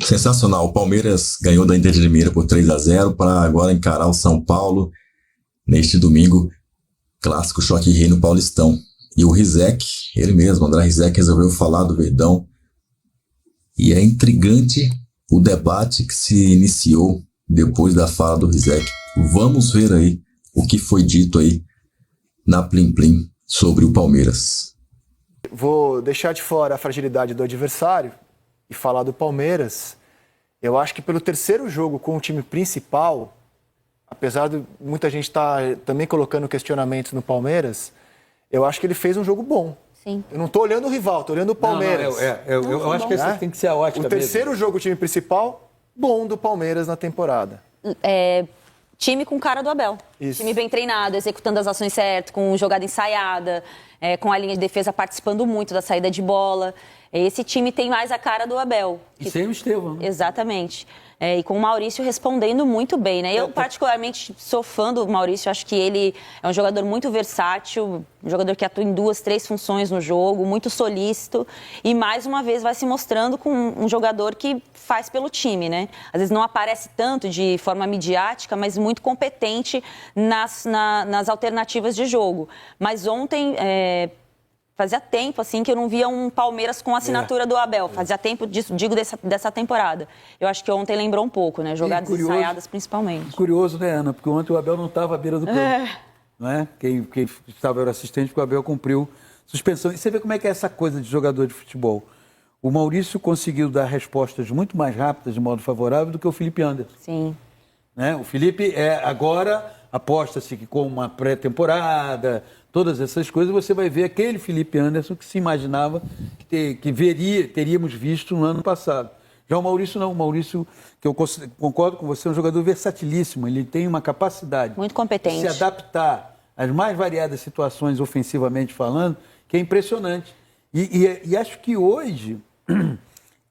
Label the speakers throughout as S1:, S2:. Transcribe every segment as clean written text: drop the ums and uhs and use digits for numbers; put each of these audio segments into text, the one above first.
S1: Sensacional. O Palmeiras ganhou da Inter de Limeira por 3-0 para agora encarar o São Paulo neste domingo. Clássico choque rei no Paulistão. E o Rizek, ele mesmo, André Rizek, resolveu falar do Verdão. E é intrigante o debate que se iniciou depois da fala do Rizek. Vamos ver aí o que foi dito aí na Plim Plim sobre o Palmeiras.
S2: Vou deixar de fora a fragilidade do adversário e falar do Palmeiras. Eu acho que pelo terceiro jogo com o time principal, apesar de muita gente estar também colocando questionamentos no Palmeiras, eu acho que ele fez um jogo bom.
S3: Sim.
S2: Eu não estou olhando o rival, estou olhando o Palmeiras.
S4: Eu acho que essa tem que ser a ótica
S2: O terceiro jogo, o time principal, bom do Palmeiras na temporada.
S3: Time com cara do Abel.
S2: Isso.
S3: Time bem treinado, executando as ações certas, com jogada ensaiada, com a linha de defesa participando muito da saída de bola. Esse time tem mais a cara do Abel.
S4: E sem o Estevão, né?
S3: Exatamente. E com o Maurício respondendo muito bem, né? Eu, particularmente, sou fã do Maurício. Acho que ele é um jogador muito versátil, um jogador que atua em 2, 3 funções no jogo, muito solícito. E, mais uma vez, vai se mostrando com um jogador que faz pelo time, né? Às vezes não aparece tanto de forma midiática, mas muito competente nas alternativas de jogo. Mas ontem... Fazia tempo, assim, que eu não via um Palmeiras com a assinatura do Abel. Fazia tempo disso, digo, dessa temporada. Eu acho que ontem lembrou um pouco, né? Jogadas ensaiadas, principalmente.
S4: Curioso, né, Ana? Porque ontem o Abel não estava à beira do campo. Não é? Quem estava era assistente, porque o Abel cumpriu suspensão. E você vê como é que é essa coisa de jogador de futebol. O Maurício conseguiu dar respostas muito mais rápidas, de modo favorável, do que o Felipe Anderson.
S3: Sim.
S4: Né? O Felipe, agora, aposta-se que com uma pré-temporada... Todas essas coisas, você vai ver aquele Felipe Anderson que se imaginava que teríamos visto no ano passado. Já o Maurício não. O Maurício, que eu concordo com você, é um jogador versatilíssimo. Ele tem uma capacidade
S3: muito competente
S4: de se adaptar às mais variadas situações, ofensivamente falando, que é impressionante. E acho que hoje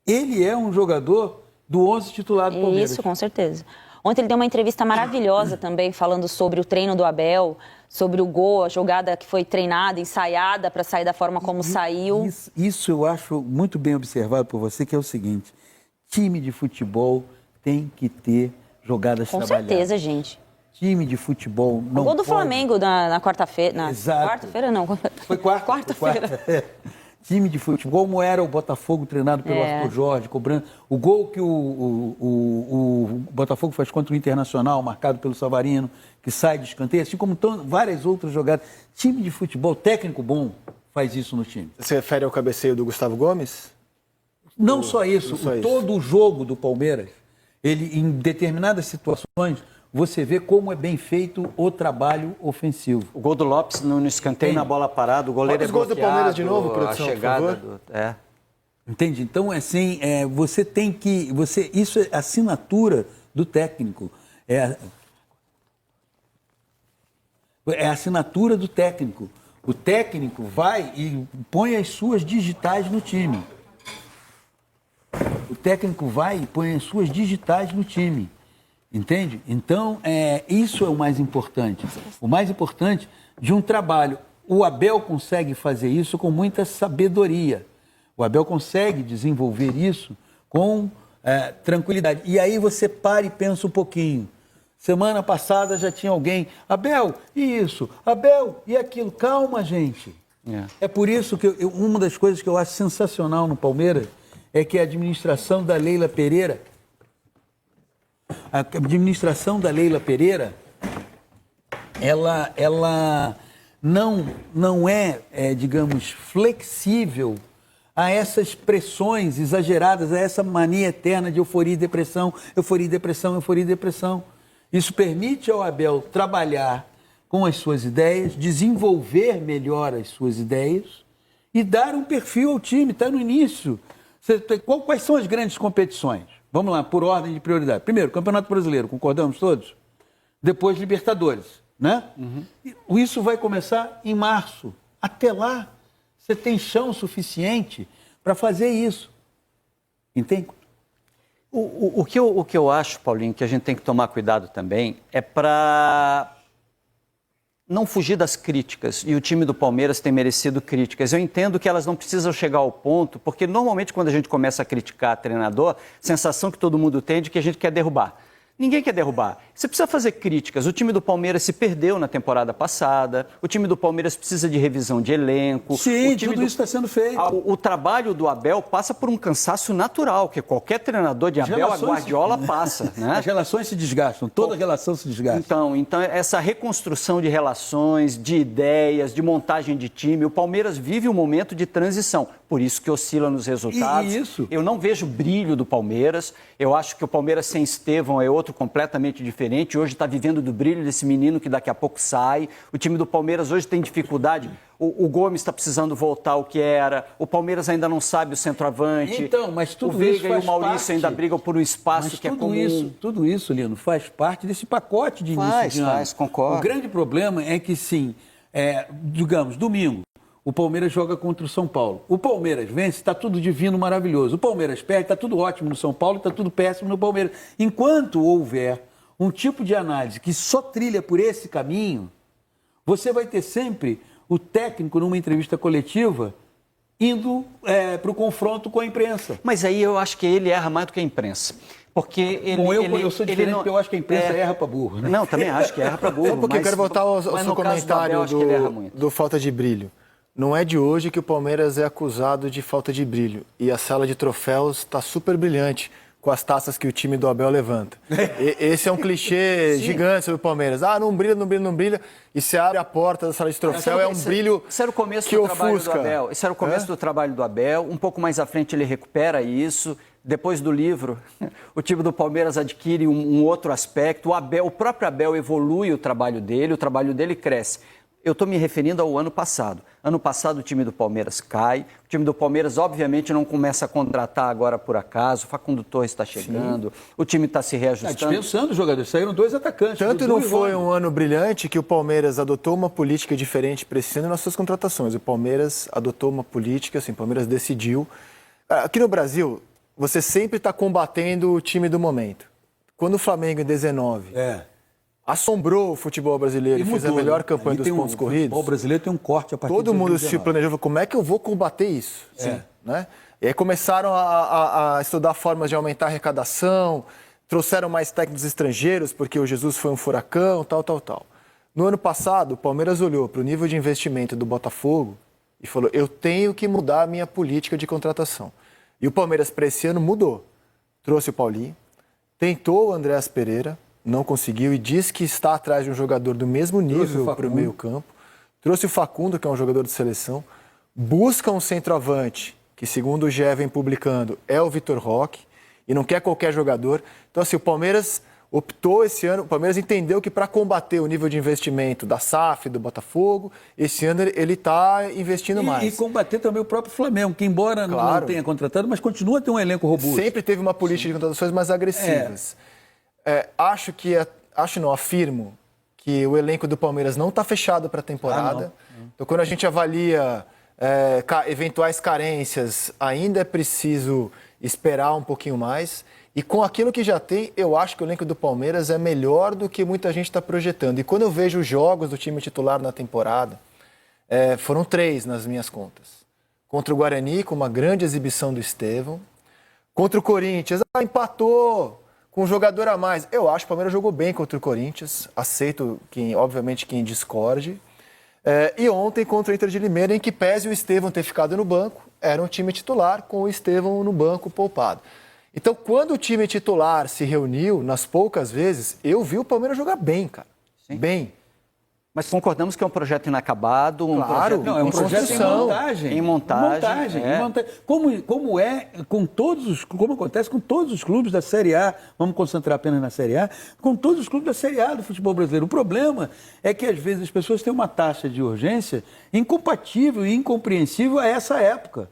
S4: ele é um jogador do 11 titular do Palmeiras.
S3: Isso, com certeza. Ontem ele deu uma entrevista maravilhosa também, falando sobre o treino do Abel, sobre o gol, a jogada que foi treinada, ensaiada para sair da forma como saiu.
S4: Isso eu acho muito bem observado por você, que é o seguinte: time de futebol tem que ter jogadas trabalhadas.
S3: Com certeza, gente.
S4: Time de futebol não.
S3: O gol do
S4: pode...
S3: Flamengo na quarta-feira.
S4: Exato.
S3: Quarta-feira não.
S4: Foi quarta-feira. Time de futebol, como era o Botafogo treinado pelo Arthur Jorge, cobrando o gol que o Botafogo faz contra o Internacional, marcado pelo Savarino, que sai de escanteio, assim como várias outras jogadas. Time de futebol, técnico bom, faz isso no time.
S2: Você refere ao cabeceio do Gustavo Gomes?
S4: Não só isso, todo o jogo do Palmeiras, ele, em determinadas situações, você vê como é bem feito o trabalho ofensivo.
S5: O gol do Lopes no escanteio, na bola parada, o goleiro
S2: os gols do Palmeiras de novo, produção,
S5: a chegada
S4: Entende? Então, assim, você tem que... isso é assinatura do técnico. É a assinatura do técnico. O técnico vai e põe as suas digitais no time. O técnico vai e põe as suas digitais no time. Entende? Então, isso é o mais importante. O mais importante de um trabalho. O Abel consegue fazer isso com muita sabedoria. O Abel consegue desenvolver isso com tranquilidade. E aí você para e pensa um pouquinho. Semana passada já tinha alguém, Abel, e isso, Abel, e aquilo. Calma, gente. É por isso que uma das coisas que eu acho sensacional no Palmeiras é que a administração da Leila Pereira, ela não é, digamos, flexível a essas pressões exageradas, a essa mania eterna de euforia e depressão, euforia e depressão, euforia e depressão. Isso permite ao Abel trabalhar com as suas ideias, desenvolver melhor as suas ideias e dar um perfil ao time. Está no início. Quais são as grandes competições? Vamos lá, por ordem de prioridade. Primeiro, Campeonato Brasileiro, concordamos todos? Depois, Libertadores, né? Isso vai começar em março. Até lá, você tem chão suficiente para fazer isso. Entende?
S5: O que eu acho, Paulinho, que a gente tem que tomar cuidado também é para não fugir das críticas, e o time do Palmeiras tem merecido críticas. Eu entendo que elas não precisam chegar ao ponto, porque normalmente quando a gente começa a criticar treinador, a sensação que todo mundo tem é de que a gente quer derrubar. Ninguém quer derrubar. Você precisa fazer críticas. O time do Palmeiras se perdeu na temporada passada. O time do Palmeiras precisa de revisão de elenco.
S4: Sim,
S5: o time
S4: tudo isso está sendo feito.
S5: O trabalho do Abel passa por um cansaço natural, que qualquer treinador de Abel, a Guardiola passa. Né?
S4: As relações se desgastam, toda relação se desgasta.
S5: Então, essa reconstrução de relações, de ideias, de montagem de time, o Palmeiras vive um momento de transição. Por isso que oscila nos resultados.
S4: Isso.
S5: Eu não vejo brilho do Palmeiras. Eu acho que o Palmeiras sem Estevão é outro completamente diferente. Hoje está vivendo do brilho desse menino que daqui a pouco sai. O time do Palmeiras hoje tem dificuldade. O Gomes está precisando voltar ao que era. O Palmeiras ainda não sabe o centroavante.
S4: Então, mas tudo
S5: o Veiga
S4: isso faz
S5: e o Maurício
S4: parte.
S5: ainda brigam por um espaço
S4: Mas
S5: que é comum.
S4: Tudo isso, Lino, faz parte desse pacote de início
S5: Faz,
S4: de ano.
S5: concordo.
S4: O grande problema é que, sim, digamos, domingo, o Palmeiras joga contra o São Paulo. O Palmeiras vence, está tudo divino, maravilhoso. O Palmeiras perde, está tudo ótimo no São Paulo, está tudo péssimo no Palmeiras. Enquanto houver um tipo de análise que só trilha por esse caminho, você vai ter sempre o técnico numa entrevista coletiva indo para o confronto com a imprensa.
S5: Mas aí eu acho que ele erra mais do que a imprensa. Porque ele.
S4: Bom, eu sou
S5: ele
S4: diferente
S5: não,
S4: porque eu acho que a imprensa erra para burro. Né?
S5: Não, também acho que erra para burro.
S2: Só porque eu quero voltar ao seu
S5: mas no caso do
S2: comentário
S5: Abel, acho que ele erra muito.
S2: do falta de brilho. Não é de hoje que o Palmeiras é acusado de falta de brilho. E a sala de troféus está super brilhante com as taças que o time do Abel levanta. Esse é um clichê gigante sobre o Palmeiras. Ah, não brilha, não brilha, não brilha. E você abre a porta da sala de troféu, é um brilho
S5: Isso era o começo
S2: que
S5: do trabalho
S2: ofusca.
S5: do Abel. Isso era o começo do trabalho do Abel. Um pouco mais à frente ele recupera isso. Depois do livro, o time do Palmeiras adquire um outro aspecto. O próprio Abel evolui o trabalho dele cresce. Eu estou me referindo ao ano passado. Ano passado o time do Palmeiras cai. O time do Palmeiras, obviamente, não começa a contratar agora por acaso. O Facundo Torres está chegando. Sim. O time está se reajustando.
S4: Está dispensando os jogadores. Saíram 2 atacantes.
S2: Tanto não foi um ano brilhante que o Palmeiras adotou uma política diferente para esse ano nas suas contratações. O Palmeiras adotou uma política, assim, o Palmeiras decidiu. Aqui no Brasil, você sempre está combatendo o time do momento. Quando o Flamengo, em 19... assombrou o futebol brasileiro e fez a melhor campanha dos pontos corridos. O
S4: futebol brasileiro tem um corte a partir
S2: todo
S4: de
S2: mundo
S4: 2019.
S2: se planejou, como é que eu vou combater isso? Né? E aí começaram a estudar formas de aumentar a arrecadação, trouxeram mais técnicos estrangeiros, porque o Jesus foi um furacão, tal. No ano passado, o Palmeiras olhou para o nível de investimento do Botafogo e falou, eu tenho que mudar a minha política de contratação. E o Palmeiras, para esse ano, mudou. Trouxe o Paulinho, tentou o Andréas Pereira, não conseguiu e diz que está atrás de um jogador do mesmo nível para o meio campo. Trouxe o Facundo, que é um jogador de seleção. Busca um centroavante, que segundo o GE vem publicando, é o Vitor Roque. E não quer qualquer jogador. Então, assim, o Palmeiras optou esse ano, o Palmeiras entendeu que para combater o nível de investimento da SAF, do Botafogo, esse ano ele está investindo mais.
S4: E combater também o próprio Flamengo, que embora não tenha contratado, mas continua a ter um elenco robusto.
S2: Sempre teve uma política de contratações mais agressivas. Afirmo que o elenco do Palmeiras não está fechado para a temporada. Então, quando a gente avalia eventuais carências, ainda é preciso esperar um pouquinho mais. E com aquilo que já tem, eu acho que o elenco do Palmeiras é melhor do que muita gente está projetando. E quando eu vejo os jogos do time titular na temporada, foram 3 nas minhas contas. Contra o Guarani, com uma grande exibição do Estevão. Contra o Corinthians, empatou com um jogador a mais. Eu acho que o Palmeiras jogou bem contra o Corinthians. Aceito, obviamente, quem discorde. E ontem contra o Inter de Limeira, em que pese o Estevão ter ficado no banco, era um time titular com o Estevão no banco poupado. Então, quando o time titular se reuniu, nas poucas vezes, eu vi o Palmeiras jogar bem, cara. Sim. Bem.
S5: Mas concordamos que é um projeto inacabado,
S4: é um projeto em montagem. Como acontece com todos os clubes da Série A, vamos concentrar apenas na Série A, com todos os clubes da Série A do futebol brasileiro. O problema é que, às vezes, as pessoas têm uma taxa de urgência incompatível e incompreensível a essa época.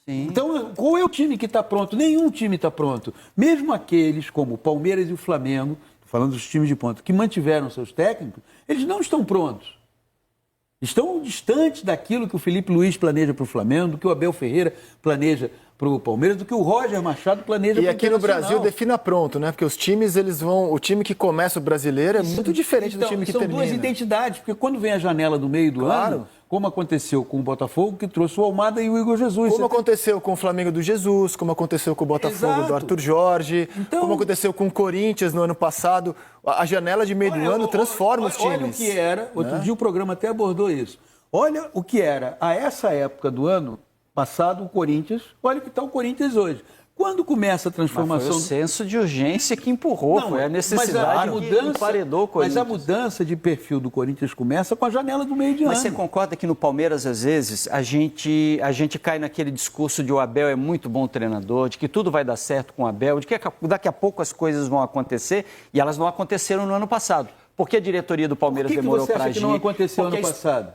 S4: Sim. Então, qual é o time que está pronto? Nenhum time está pronto. Mesmo aqueles como o Palmeiras e o Flamengo, falando dos times de ponta, que mantiveram seus técnicos, eles não estão prontos. Estão distantes daquilo que o Felipe Luiz planeja para o Flamengo, que o Abel Ferreira planeja pro Palmeiras do que o Roger Machado planeja
S2: E
S4: pro
S2: aqui no
S4: Internacional.
S2: Brasil defina pronto, né? Porque os times, o time que começa o brasileiro é muito diferente do
S4: Então,
S2: time que
S4: são
S2: termina.
S4: duas identidades, porque quando vem a janela do meio do
S2: Claro.
S4: ano, como aconteceu com o Botafogo, que trouxe o Almada e o Igor Jesus.
S2: Como aconteceu com o Flamengo do Jesus, como aconteceu com o Botafogo
S4: Exato.
S2: do Arthur Jorge,
S4: Então-
S2: como aconteceu com o Corinthians no ano passado. A janela de meio do ano transforma os times.
S4: Olha o que era, outro
S2: né?
S4: dia o programa até abordou isso. Olha o que era, a essa época do ano passado, o Corinthians, olha o que está o Corinthians hoje. Quando começa a
S5: Mas
S4: transformação...
S5: foi o senso de urgência que empurrou, foi a necessidade que emparedou o
S4: mas
S5: Corinthians.
S4: a mudança de perfil do Corinthians começa com a janela do meio de
S5: Mas
S4: ano.
S5: você concorda que no Palmeiras, às vezes, a gente cai naquele discurso de o Abel é muito bom treinador, de que tudo vai dar certo com o Abel, de que daqui a pouco as coisas vão acontecer, e elas não aconteceram no ano passado. Por que a diretoria do Palmeiras
S4: Por que
S5: demorou
S4: você
S5: para
S4: acha
S5: agir?
S4: que não aconteceu
S5: Porque
S4: ano passado?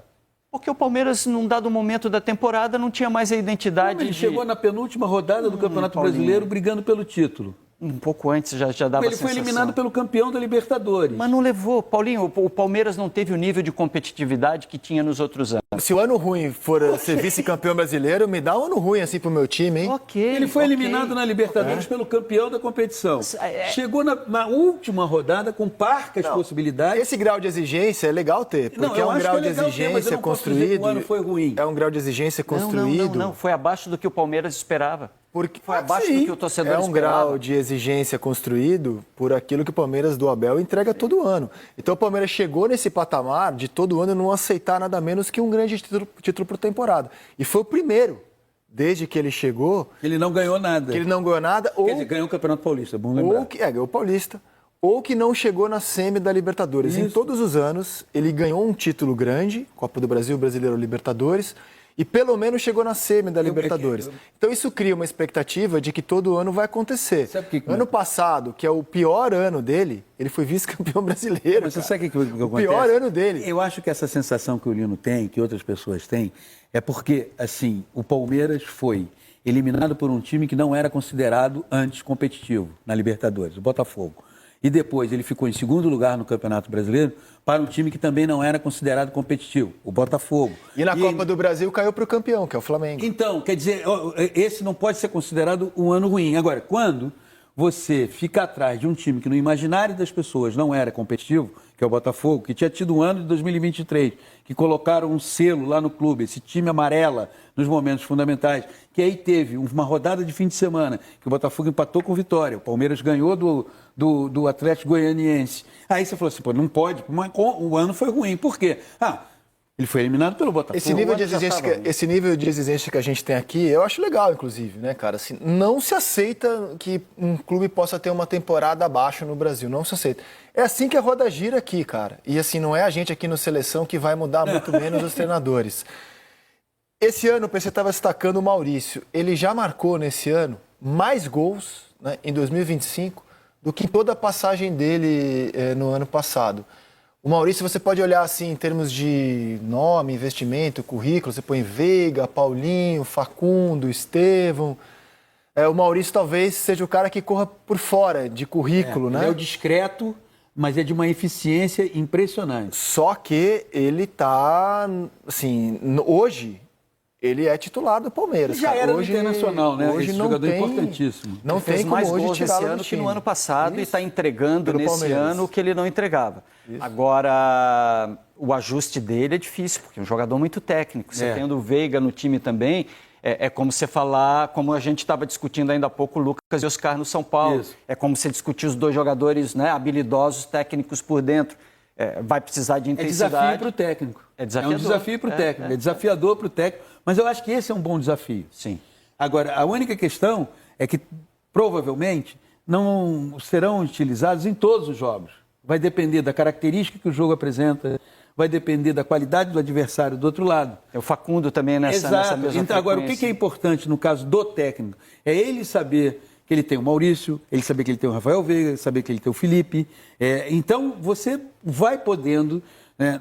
S5: Porque o Palmeiras, num dado momento da temporada, não tinha mais a identidade
S4: Ele
S5: de...
S4: chegou na penúltima rodada do Campeonato
S5: Paulinho.
S4: Brasileiro brigando pelo título.
S5: Um pouco antes já dava
S4: Ele foi
S5: sensação.
S4: eliminado pelo campeão da Libertadores.
S5: Mas não levou. Paulinho, o Palmeiras não teve o nível de competitividade que tinha nos outros anos.
S2: Se o ano ruim for ser vice-campeão brasileiro, me dá um ano ruim assim pro meu time, hein?
S5: Ok.
S4: Ele foi
S5: ok.
S4: eliminado na Libertadores pelo campeão da competição. Chegou na última rodada com parcas possibilidades.
S2: Esse grau de exigência é legal ter, porque
S4: Não, eu
S2: é um
S4: acho
S2: grau
S4: que é
S2: de
S4: legal ter, mas eu
S2: exigência
S4: não posso dizer que
S2: construído.
S4: o ano foi ruim.
S2: É um grau de exigência
S5: Não,
S2: construído.
S5: não. Foi abaixo do que o Palmeiras esperava.
S2: Porque
S5: Foi abaixo
S2: sim,
S5: do que o torcedor
S2: é um
S5: esperava.
S2: grau de exigência construído por aquilo que o Palmeiras do Abel entrega todo ano. Então o Palmeiras chegou nesse patamar de todo ano não aceitar nada menos que um grande título por temporada. E foi o primeiro, desde que ele chegou,
S4: Ele não ganhou nada.
S2: que ele não ganhou nada, ou,
S4: Quer dizer, ganhou o Campeonato Paulista, é bom lembrar.
S2: ou que ganhou o Paulista, ou que não chegou na semi da Libertadores. Em
S4: Isso.
S2: todos os anos, ele ganhou um título grande, Copa do Brasil, Brasileiro, Libertadores, e pelo menos chegou na semi da Libertadores. Então isso cria uma expectativa de que todo ano vai acontecer.
S4: Sabe o que
S2: Ano passado, que é o pior ano dele, ele foi vice-campeão brasileiro.
S4: Mas você
S2: cara.
S4: sabe o que
S2: O
S4: acontece?
S2: pior ano dele.
S4: Eu acho que essa sensação que o Lino tem, que outras pessoas têm, é porque, assim, o Palmeiras foi eliminado por um time que não era considerado antes competitivo na Libertadores, o Botafogo. E depois ele ficou em segundo lugar no Campeonato Brasileiro para um time que também não era considerado competitivo, o Botafogo.
S2: E na Copa
S4: ele-
S2: do Brasil caiu para o campeão, que é o Flamengo.
S4: Então, quer dizer, esse não pode ser considerado um ano ruim. Agora, quando você fica atrás de um time que no imaginário das pessoas não era competitivo, que é o Botafogo, que tinha tido um ano de 2023, que colocaram um selo lá no clube, esse time amarela nos momentos fundamentais, que aí teve uma rodada de fim de semana, que o Botafogo empatou com Vitória, o Palmeiras ganhou do Atlético Goianiense. Aí você falou assim, pô, não pode, mas o ano foi ruim. Por quê? Ele foi eliminado pelo Botafogo.
S2: Esse nível de exigência que a gente tem aqui, eu acho legal, inclusive, né, cara? Assim, não se aceita que um clube possa ter uma temporada abaixo no Brasil. Não se aceita. É assim que a roda gira aqui, cara. E assim, não é a gente aqui no Seleção que vai mudar muito menos os treinadores. Esse ano, o PC estava destacando o Maurício. Ele já marcou nesse ano mais gols, né, em 2025 do que em toda a passagem dele no ano passado. O Maurício, você pode olhar assim em termos de nome, investimento, currículo, você põe Veiga, Paulinho, Facundo, Estevão. O Maurício talvez seja o cara que corra por fora de currículo, né?
S4: Ele é o discreto, mas é de uma eficiência impressionante.
S2: Só que ele tá, assim, hoje ele é titular do Palmeiras.
S4: Ele já
S2: cara.
S4: era
S2: hoje,
S4: do Internacional, né?
S2: Hoje
S4: Esse
S2: não
S4: jogador
S2: tem,
S4: importantíssimo.
S2: Não
S5: Ele
S2: tem
S5: fez
S2: como
S5: mais
S2: hoje
S5: gols esse
S2: tirá-lo do
S5: ano que no
S2: time.
S5: ano passado e
S2: Isso.
S5: está entregando
S2: Pelo
S5: nesse
S2: Palmeiras.
S5: ano o que ele não entregava. Agora, o ajuste dele é difícil, porque é um jogador muito técnico. Você tendo o Veiga no time também, é como você falar, como a gente estava discutindo ainda há pouco, o Lucas e Oscar no São Paulo.
S4: Isso.
S5: É como você discutir os dois jogadores, né, habilidosos, técnicos por dentro. Vai precisar de
S4: É
S5: intensidade.
S4: desafio para o técnico.
S5: É desafiador.
S4: um desafio para o técnico, é desafiador para o técnico. Mas eu acho que esse é um bom desafio.
S5: Sim.
S4: Agora, a única questão é que provavelmente não serão utilizados em todos os jogos. Vai depender da característica que o jogo apresenta, vai depender da qualidade do adversário do outro lado.
S5: O Facundo também nessa mesma
S4: Então, agora, o que é
S5: frequência.
S4: importante no caso do técnico? É ele saber que ele tem o Maurício, ele saber que ele tem o Rafael Veiga, saber que ele tem o Felipe. Então, você vai podendo,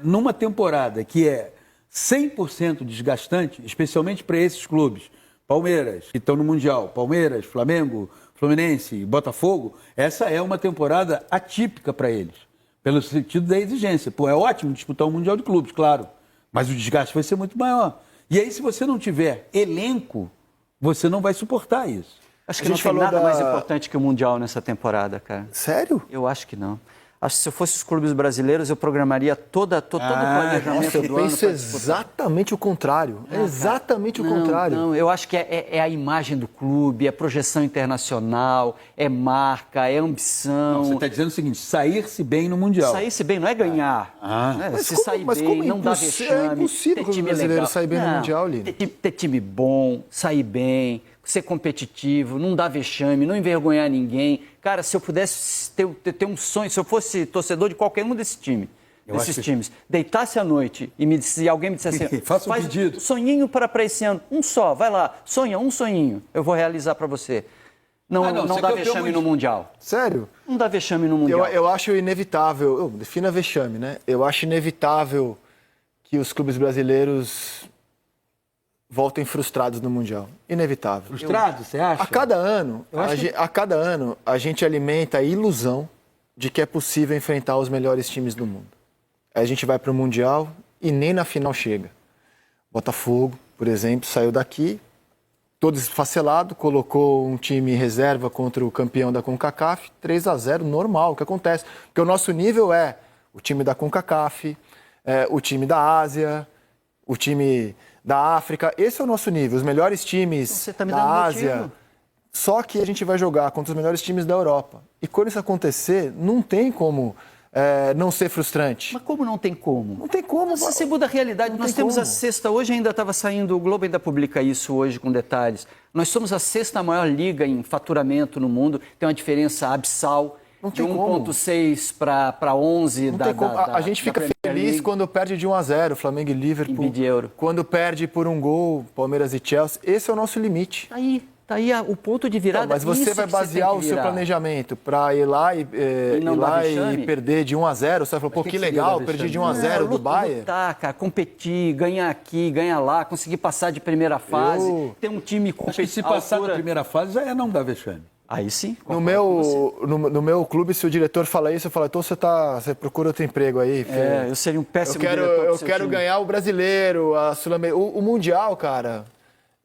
S4: numa temporada que é 100% desgastante, especialmente para esses clubes, Palmeiras, que estão no Mundial, Palmeiras, Flamengo, Fluminense, Botafogo, essa é uma temporada atípica para eles, pelo sentido da exigência. Pô, é ótimo disputar o Mundial de Clubes, claro, mas o desgaste vai ser muito maior. E aí, se você não tiver elenco, você não vai suportar isso.
S5: Acho
S2: A
S5: que não
S2: gente
S5: tem
S2: falou
S5: nada
S2: da-
S5: mais importante que o Mundial nessa temporada, cara.
S2: Sério?
S5: Eu acho que não. Acho que se eu fosse os clubes brasileiros, eu programaria todo o planejamento
S2: Nossa, eu
S5: do ano
S2: penso
S5: para disputar.
S2: exatamente o contrário. Exatamente o contrário.
S5: Não, eu acho que é a imagem do clube, é projeção internacional, é marca, é ambição.
S4: Você está dizendo o seguinte, sair-se bem no Mundial.
S5: Sair-se bem não é ganhar. Né?
S2: Mas
S5: Se
S2: como-
S5: sair
S2: mas
S5: bem,
S2: como é
S5: não dá
S2: impossível-
S5: vexame.
S2: é impossível
S5: ter
S2: o clube
S5: time
S2: brasileiro
S5: legal.
S2: sair bem no
S5: Não,
S2: Mundial, Lino.
S5: ter time bom, sair bem, ser competitivo, não dar vexame, não envergonhar ninguém. Cara, se eu pudesse ter um sonho, se eu fosse torcedor de qualquer um desses times, deitasse à noite e alguém me dissesse assim,
S4: Faça um
S5: faz
S4: pedido.
S5: sonhinho para esse ano, um só, vai lá, sonha um sonhinho, eu vou realizar para você. Não
S4: você
S5: dá
S4: campeão
S5: vexame no Mundial.
S2: Sério?
S5: Não dá vexame no Mundial.
S2: Eu acho inevitável, defina vexame, né? Eu acho inevitável que os clubes brasileiros voltem frustrados no Mundial. Inevitável.
S4: Frustrado, você acha?
S2: A cada ano, a gente alimenta a ilusão de que é possível enfrentar os melhores times do mundo. Aí a gente vai para o Mundial e nem na final chega. Botafogo, por exemplo, saiu daqui, todo esfacelado, colocou um time reserva contra o campeão da CONCACAF, 3-0, normal, o que acontece. Porque o nosso nível é o time da CONCACAF, o time da Ásia, o time da África. Esse é o nosso nível, os melhores times
S5: Você tá me
S2: da
S5: dando
S2: Ásia.
S5: motivo.
S2: Só que a gente vai jogar contra os melhores times da Europa. E quando isso acontecer, não tem como não ser frustrante.
S5: Mas como não tem como?
S2: Não tem como.
S5: Você muda a realidade.
S2: Não
S5: Nós
S2: tem
S5: temos a
S2: como.
S5: sexta, hoje ainda estava saindo, o Globo ainda publica isso hoje com detalhes. Nós somos a sexta maior liga em faturamento no mundo, tem uma diferença abissal
S2: Não
S5: de
S2: tem como.
S5: 1,6 para 11
S2: Não
S5: da,
S2: tem como.
S5: da,
S2: A gente
S5: da
S2: fica
S5: Premier
S2: feliz
S5: League.
S2: quando perde de 1-0, Flamengo e Liverpool.
S5: Em bid euro.
S2: Quando perde por um gol, Palmeiras e Chelsea. Esse é o nosso limite.
S5: Tá aí o ponto de virada.
S2: Não, mas você
S5: isso
S2: vai
S5: que
S2: basear
S5: tem
S2: o
S5: que
S2: seu
S5: virar.
S2: planejamento para ir lá e
S5: não dar vexame?
S2: perder de 1-0. Você vai falar, pô,
S4: que
S2: que
S4: seria
S2: legal,
S4: dar
S2: perdi de
S4: vexame?
S2: 1-0 do Bayern.
S5: Lutar, cara, competir, ganhar aqui, ganhar lá, conseguir passar de primeira fase, ter um time
S4: Acho que
S5: competitivo.
S4: se passar da primeira fase já é não dar vexame.
S5: Aí sim.
S2: No meu clube, se o diretor fala isso, eu falo, então você procura outro emprego aí. Porque
S5: Eu seria um péssimo
S2: eu
S5: diretor pro
S2: eu
S5: seu
S2: quero
S5: time.
S2: ganhar o brasileiro, a Sul-Americana. O Mundial, cara,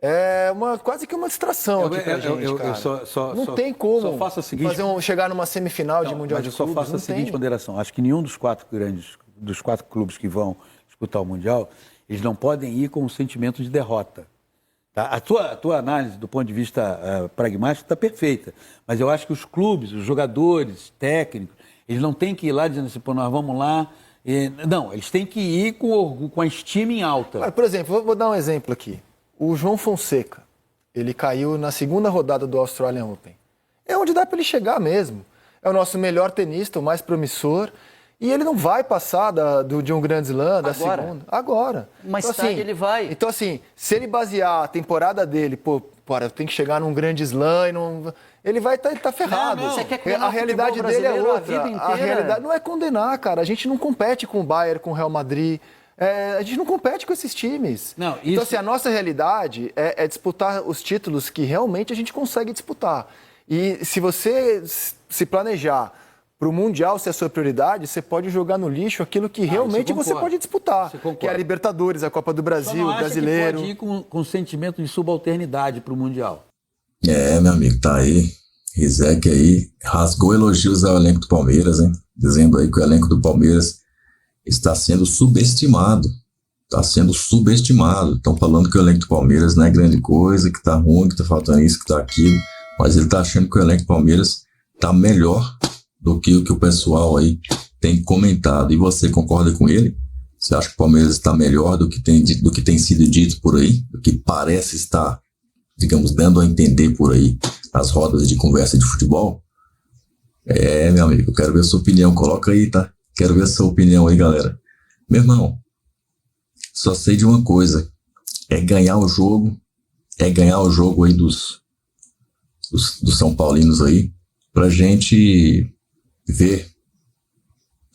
S2: é quase que uma distração aqui pra gente, cara. Não tem como
S4: só faço a seguinte,
S2: chegar numa semifinal de Mundial
S4: mas
S2: de
S4: eu só
S2: Clubes.
S4: faço
S2: Não
S4: a seguinte
S2: tem.
S4: ponderação. Acho que nenhum dos quatro clubes que vão disputar o Mundial, eles não podem ir com um sentimento de derrota. Tá? A tua análise do ponto de vista pragmático está perfeita, mas eu acho que os clubes, os jogadores, técnicos, eles não têm que ir lá dizendo assim, pô, nós vamos lá. Não, eles têm que ir com orgulho, com a estima em alta.
S2: Por exemplo, vou dar um exemplo aqui. O João Fonseca, ele caiu na segunda rodada do Australian Open. É onde dá para ele chegar mesmo. É o nosso melhor tenista, o mais promissor. E ele não vai passar de um grande slam, da
S5: Agora?
S2: segunda. Agora.
S5: Mais tarde ele vai.
S2: Então, assim, se ele basear a temporada dele, eu tenho que chegar num grande slam e não... Ele vai estar ferrado.
S5: Você quer condenar
S2: A
S5: o
S2: realidade
S5: futebol
S2: dele é
S5: brasileiro a
S2: outra.
S5: vida inteira?
S2: A realidade não é condenar, cara. A gente não compete com o Bayern, com o Real Madrid. A gente não compete com esses times.
S4: Não,
S2: Então,
S4: isso-
S2: assim, a nossa realidade é disputar os títulos que realmente a gente consegue disputar. E se você se planejar para o Mundial ser a sua prioridade, você pode jogar no lixo aquilo que realmente
S4: isso eu
S2: você
S4: concordo.
S2: pode disputar.
S4: Isso eu concordo.
S2: Que é a Libertadores, a Copa do
S4: Só
S2: Brasil,
S4: não
S2: o
S4: acha
S2: Brasileiro.
S4: que pode ir com sentimento de subalternidade para o Mundial.
S1: Meu amigo, tá aí. Rizek aí rasgou elogios ao elenco do Palmeiras, hein? Dizendo aí que o elenco do Palmeiras está sendo subestimado. Está sendo subestimado. Estão falando que o elenco do Palmeiras não é grande coisa, que tá ruim, que tá faltando isso, que tá aquilo. Mas ele tá achando que o elenco do Palmeiras tá melhor do que o pessoal aí tem comentado. E você concorda com ele? Você acha que o Palmeiras está melhor do que tem sido dito por aí? Do que parece estar, digamos, dando a entender por aí nas rodas de conversa de futebol? Meu amigo, eu quero ver a sua opinião. Coloca aí, tá? Quero ver a sua opinião aí, galera. Meu irmão, só sei de uma coisa. É ganhar o jogo aí dos São Paulinos aí, pra gente ver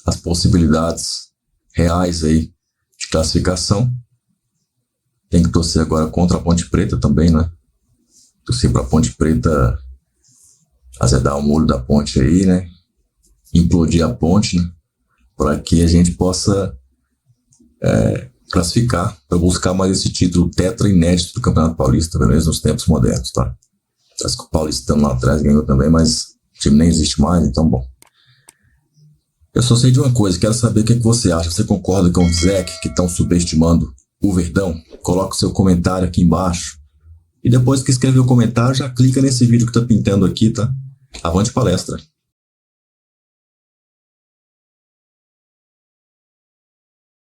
S1: as possibilidades reais aí de classificação. Tem que torcer agora contra a Ponte Preta também, né? Torcer pra Ponte Preta azedar o molho da ponte aí, né? Implodir a ponte, né? Para que a gente possa classificar para buscar mais esse título tetra inédito do Campeonato Paulista, pelo menos nos tempos modernos, tá? Acho que o Paulistano lá atrás ganhou também, mas o time nem existe mais, então bom. Eu só sei de uma coisa, quero saber o que você acha. Você concorda com o Rizek, que estão subestimando o Verdão? Coloca o seu comentário aqui embaixo. E depois que escrever o comentário, já clica nesse vídeo que tá pintando aqui, tá? Avante palestra!